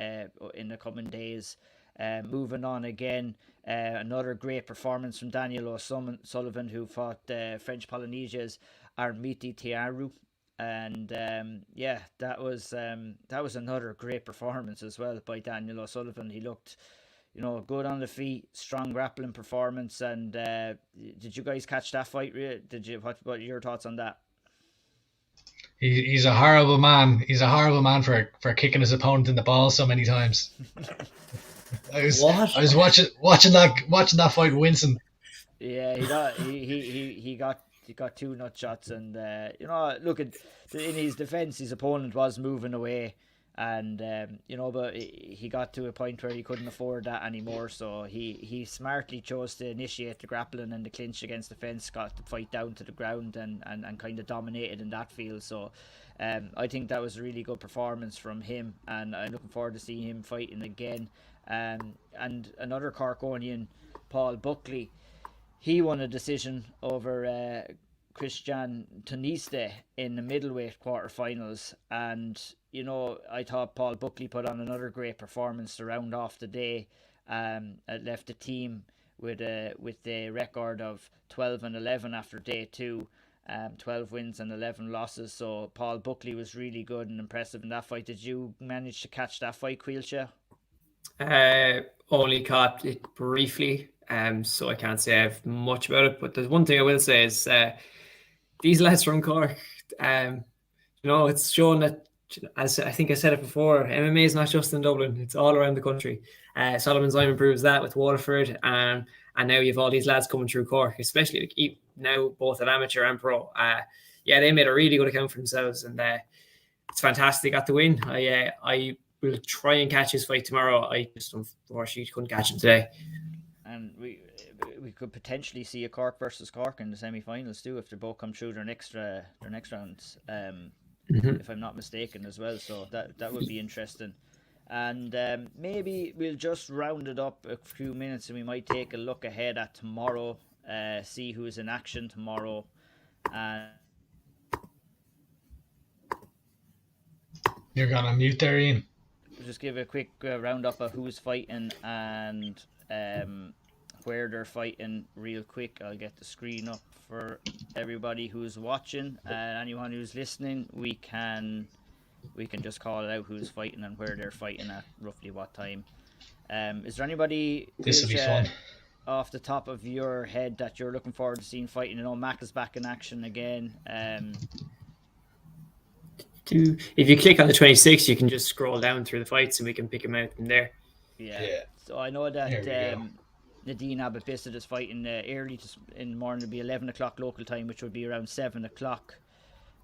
in the coming days. Moving on again, another great performance from Daniel O'Sullivan, who fought French Polynesia's Armiti Tiaru, and that was another great performance as well by Daniel O'Sullivan. He looked good on the feet, strong grappling performance. And did you guys catch that fight? What are your thoughts on that? He's a horrible man. He's a horrible man for kicking his opponent in the balls so many times. I was watching that fight, wincing. Yeah, he got two nut shots, and look, in his defense, his opponent was moving away, and but he got to a point where he couldn't afford that anymore. So he smartly chose to initiate the grappling and the clinch against the fence, got the fight down to the ground, and kind of dominated in that field. So I think that was a really good performance from him, and I'm looking forward to seeing him fighting again. And another Corkonian, Paul Buckley, he won a decision over Christian Toniste in the middleweight quarterfinals, and I thought Paul Buckley put on another great performance to round off the day. It left the team with a record of 12-11 after day 2. 12 wins and 11 losses. So Paul Buckley was really good and impressive in that fight. Did you manage to catch that fight, Caoilte? Only caught it briefly, so I can't say I have much about it. But there's one thing I will say is these lads from Cork, it's shown that, as I think I said it before, MMA is not just in Dublin; it's all around the country. Solomon Simon proves that with Waterford, and now you have all these lads coming through Cork, especially now both at amateur and pro. They made a really good account for themselves, and it's fantastic. Got the win. I will try and catch his fight tomorrow. I just unfortunately couldn't catch him today. And we could potentially see a Cork versus Cork in the semi-finals too, if they both come through their next rounds. If I'm not mistaken as well. So that would be interesting. And maybe we'll just round it up a few minutes, and we might take a look ahead at tomorrow. See who's in action tomorrow. You're gonna mute there, Ian. Just give a quick roundup of who's fighting and where they're fighting real quick. I'll get the screen up for everybody who's watching, and anyone who's listening. We can just call it out who's fighting and where they're fighting at roughly what time. Is there anybody this will be fun off the top of your head that you're looking forward to seeing fighting? Mac is back in action again. If you click on the 26, you can just scroll down through the fights and we can pick them out from there. Yeah. So I know that Nadine Abbott Bisid is fighting early in the morning. It'll be 11 o'clock local time, which would be around 7 o'clock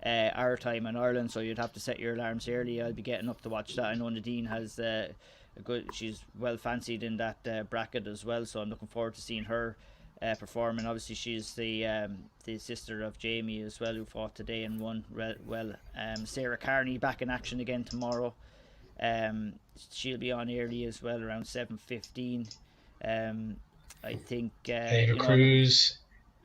our time in Ireland. So you'd have to set your alarms early. I'll be getting up to watch that. I know Nadine has she's well fancied in that bracket as well. So I'm looking forward to seeing her perform. And obviously she's the sister of Jamie as well, who fought today and won well. Sarah Carney back in action again tomorrow. She'll be on early as well around 7:15. I think Ava Cruz.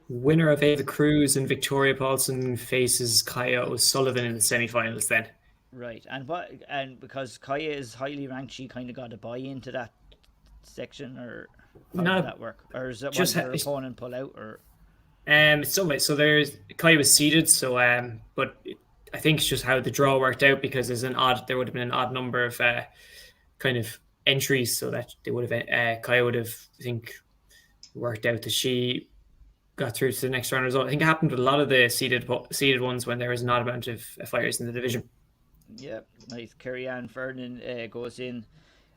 Winner of Ava Cruz and Victoria Paulson faces Kaya O'Sullivan in the semi-finals then. Right, and because Kaya is highly ranked, she kind of got a buy into that section, or how did that work? Or is it just her opponent pull out, or? So there's Kaya was seeded, so but I think it's just how the draw worked out, because there would have been an odd number of kind of entries, so that they would have Kaya would have, I think, worked out that she got through to the next round result. I think it happened with a lot of the seeded ones when there was an odd amount of fighters in the division. Yeah, nice. Carrianne Vernon goes in.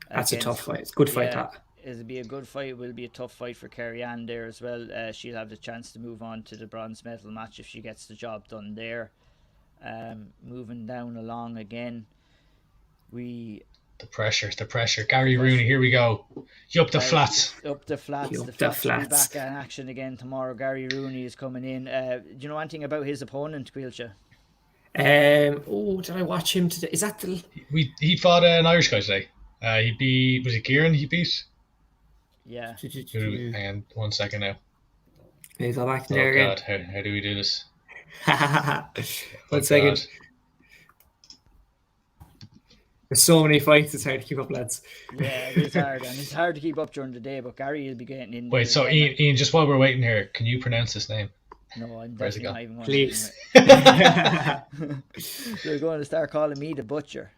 That's a tough fight. It's a good fight. It'll be a good fight. It will be a tough fight for Carrianne there as well. She'll have the chance to move on to the bronze medal match if she gets the job done there. Moving down along again, the pressure. Gary Rooney, here we go. Up the flats. The flats will be back in action again tomorrow. Gary Rooney is coming in. Do you know anything about his opponent, Caoilte? Did I watch him today? Is that he fought an Irish guy today. Was it Gieron he beat? Yeah. Hang on 1 second now. Maybe go back there again. God, how do we do this? 1 second. God. There's so many fights, it's hard to keep up, lads. Yeah, it's hard, and it's hard to keep up during the day, but Gary will be getting in. Wait, so Ian, just while we're waiting here, can you pronounce this name? No, I'm definitely not even going to. Please. You're going to start calling me the butcher.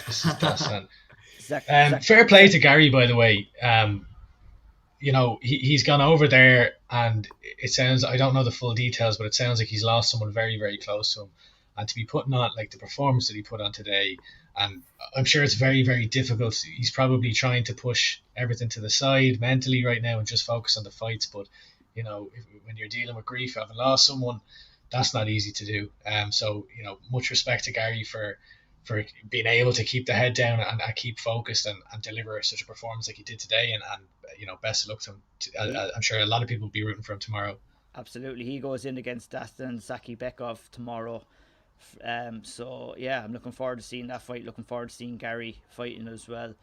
This is bad. Fair play to Gary, by the way. He's gone over there, and it sounds, I don't know the full details, but it sounds like he's lost someone very, very close to him. And to be putting on like the performance that he put on today, and I'm sure it's very, very difficult. He's probably trying to push everything to the side mentally right now and just focus on the fights. But when you're dealing with grief, having lost someone, that's not easy to do. So much respect to Gary for being able to keep the head down and keep focused and deliver such a performance like he did today. And best of luck to him. I'm sure a lot of people will be rooting for him tomorrow. Absolutely, he goes in against Dastan Zakibekov tomorrow. So yeah, I'm looking forward to seeing that fight. Looking forward to seeing Gary fighting as well.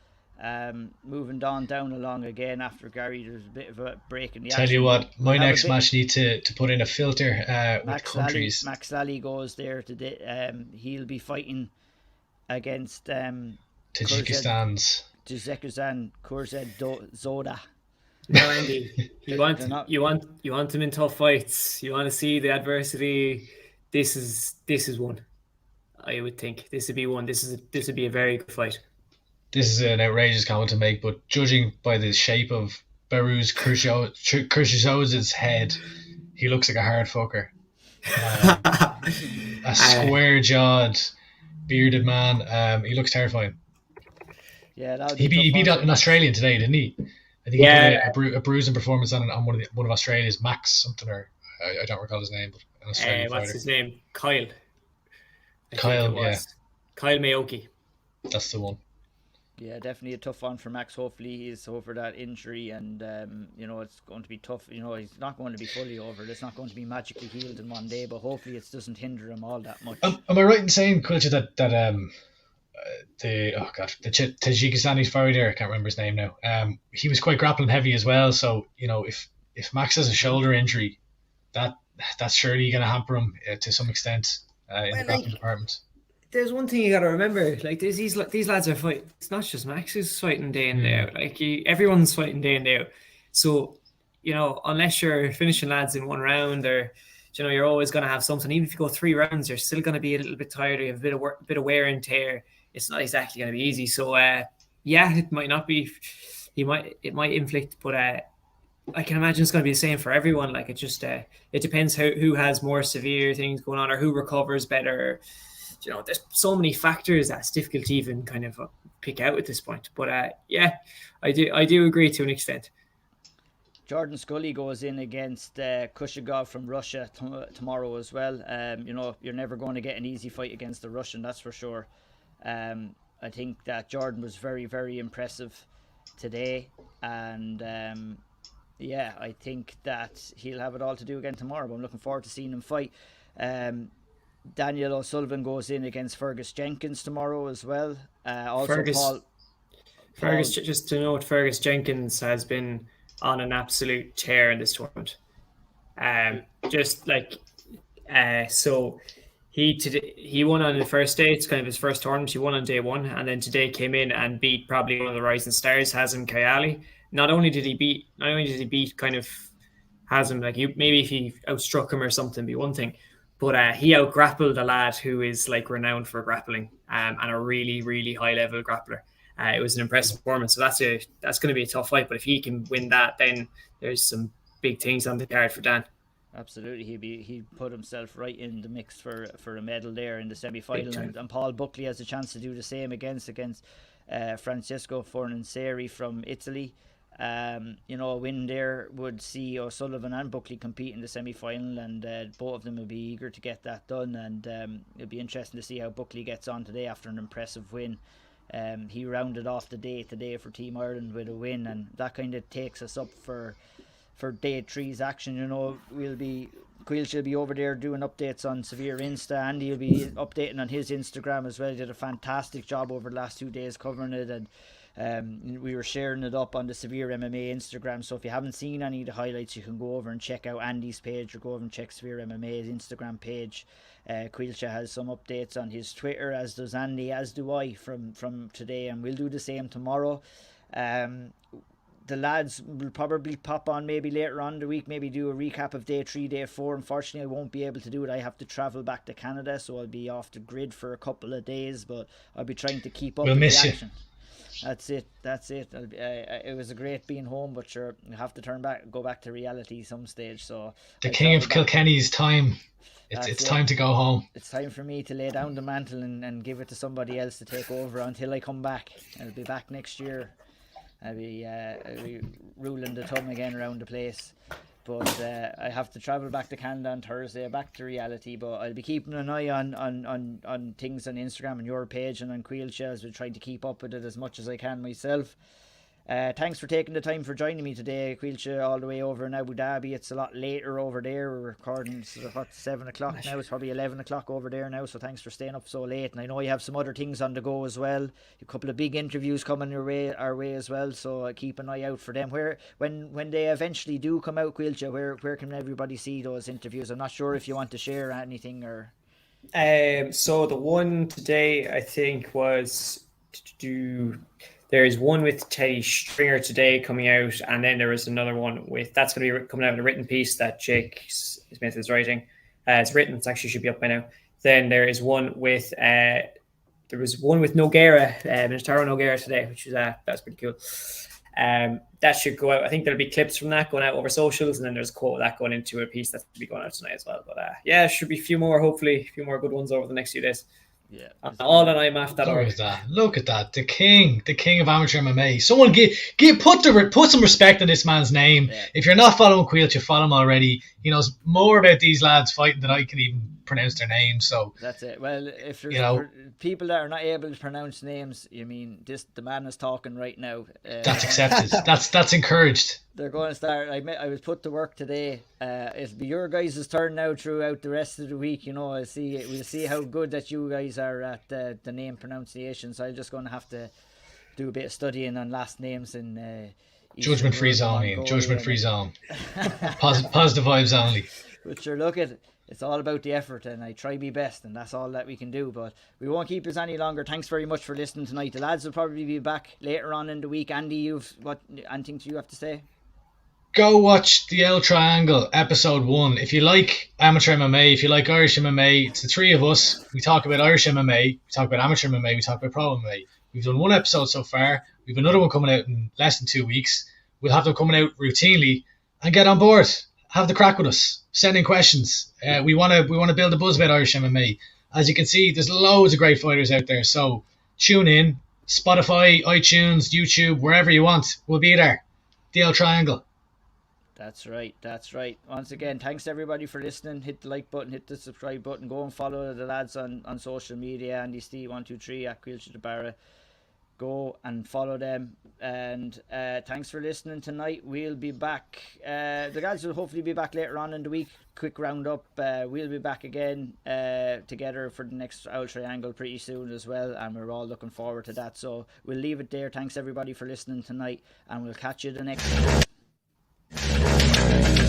Moving down along again after Gary, there's a bit of a break in the action. Tell you what, my next match need to put in a filter with countries. Max Lally goes there today. He'll be fighting against Tajikistan Kurzed Zoda. No, Andy, you want them in tough fights. You want to see the adversity. This is one. I would think this would be one. This would be a very good fight. This is an outrageous comment to make, but judging by the shape of Behruz Kyrgyzov's head, he looks like a hard fucker. A square-jawed, bearded man. He looks terrifying. Yeah, he beat an Australian today, didn't he? I think he put a bruising performance on one of Australia's Max something, or I don't recall his name, but an Australian fighter. What's his name? Kyle, yeah. Kyle Mayoki. That's the one. Yeah, definitely a tough one for Max. Hopefully he's over that injury, and it's going to be tough. He's not going to be fully over. It's not going to be magically healed in one day, but hopefully it doesn't hinder him all that much. Am I right in saying, Quilcha, that the Tajikistani fighter, I can't remember his name now. He was quite grappling heavy as well. So if Max has a shoulder injury, that's surely going to hamper him to some extent in the grappling department. There's one thing you got to remember. Like these lads are fighting. It's not just Max who's fighting day in day out. Like everyone's fighting day in day out. So unless you're finishing lads in one round, or you're always going to have something. Even if you go 3 rounds, you're still going to be a little bit tired. You have a bit of wear and tear. It's not exactly going to be easy. So it might not be. It might inflict, but I can imagine it's going to be the same for everyone. Like it depends who has more severe things going on, or who recovers better. there's so many factors that's difficult to even kind of pick out at this point. But yeah, I do agree to an extent. Jordan Scully goes in against Kushagov from Russia tomorrow as well. You're never going to get an easy fight against the Russian, that's for sure. I think that Jordan was very, very impressive today, and I think that he'll have it all to do again tomorrow, but I'm looking forward to seeing him fight. Daniel O'Sullivan goes in against Fergus Jenkins tomorrow as well. Fergus, just to note, Fergus Jenkins has been on an absolute tear in this tournament. So he won on the first day. It's kind of his first tournament. He won on day one, and then today came in and beat probably one of the rising stars, Hazem Caoilte. Not only did he beat kind of Hazem, like maybe if he outstruck him or something, be one thing. But he out-grappled a lad who is like renowned for grappling and a really, really high-level grappler. It was an impressive performance. So that's going to be a tough fight. But if he can win that, then there's some big things on the card for Dan. Absolutely, he put himself right in the mix for a medal there in the semi-final, and Paul Buckley has a chance to do the same against Francesco Fornanseri from Italy. A win there would see O'Sullivan and Buckley compete in the semi-final, and both of them will be eager to get that done, and it'll be interesting to see how Buckley gets on today after an impressive win. He rounded off the day today for Team Ireland with a win, and that kind of takes us up for day three's action. Caoilte will be over there doing updates on Severe Insta. Andy will be updating on his Instagram as well. He did a fantastic job over the last 2 days covering it, and we were sharing it up on the Severe MMA Instagram. So if you haven't seen any of the highlights, you can go over and check out Andy's page, or go over and check Severe MMA's Instagram page. Caoilte has some updates on his Twitter, as does Andy, as do I from today, and we'll do the same tomorrow. The lads will probably pop on maybe later on in the week, maybe do a recap of day 3, day 4. Unfortunately, I won't be able to do it. I have to travel back to Canada, so I'll be off the grid for a couple of days, but I'll be trying to keep up with the action. That's it. It was a great being home, but sure, you have to go back to reality some stage. So the king of Kilkenny's time. It's time to go home. It's time for me to lay down the mantle and give it to somebody else to take over until I come back. I'll be back next year. I'll be ruling the thumb again around the place. But I have to travel back to Canada on Thursday, back to reality. But I'll be keeping an eye on things on Instagram and your page and on Caoilte, as we try to keep up with it as much as I can myself. Thanks for taking the time for joining me today, Caoilte, all the way over in Abu Dhabi. It's a lot later over there. We're recording 7 o'clock now. It's probably 11 o'clock over there now, so thanks for staying up so late. And I know you have some other things on the go as well. A couple of big interviews coming our way as well, so keep an eye out for them. When they eventually do come out, Caoilte, where can everybody see those interviews? I'm not sure if you want to share anything or... So the one today, I think, was there's one with Teddy Stringer today coming out, and then there was another one that's going to be coming out in a written piece that Jake Smith is writing. It's written. It actually should be up by now. Then there is one with Nogueira, Mcenroe Nogueira today, which is that's pretty cool. That should go out. I think there'll be clips from that going out over socials, and then there's a quote of that going into a piece that's going to be going out tonight as well. But yeah, should be hopefully a few more good ones over the next few days. Yeah, all on IMMAF.org. Look at that. The king of amateur MMA. Someone put some respect on this man's name. Yeah. If you're not following Caoilte, follow him already. He knows more about these lads fighting than I can even pronounce their names. So that's it. Well, if there's people that are not able to pronounce names, the man is talking right now. That's accepted. that's encouraged. They're going to start. I was put to work today. It'll be your guys' turn now throughout the rest of the week. We'll see how good that you guys are at the name pronunciation. So I'm just going to have to do a bit of studying on last names and judgment free zone. Judgment free zone. Positive vibes only. But sure, look at. It's all about the effort, and I try my best, and that's all that we can do. But we won't keep us any longer. Thanks very much for listening tonight. The lads will probably be back later on in the week. Andy, anything you have to say? Go watch the L Triangle episode 1. If you like amateur MMA, if you like Irish MMA, it's the three of us. We talk about Irish MMA, we talk about amateur MMA, we talk about pro MMA. We've done one episode so far. We've another one coming out in less than 2 weeks. We'll have them coming out routinely, and get on board. Have the crack with us. Send in questions. We want to build a buzz about Irish MMA, as you can see, there's loads of great fighters out there. So tune in, Spotify, iTunes, YouTube, wherever you want. We'll be there. The L Triangle. That's right. Once again, thanks everybody for listening. Hit the like button, hit the subscribe button. Go and follow the lads on social media. Andy Steve 123 at Caoilte de Barra. Go and follow them. And thanks for listening tonight. We'll be back. The guys will hopefully be back later on in the week. Quick roundup. We'll be back again together for the next Owl Triangle pretty soon as well. And we're all looking forward to that. So we'll leave it there. Thanks everybody for listening tonight. And we'll catch you the next time.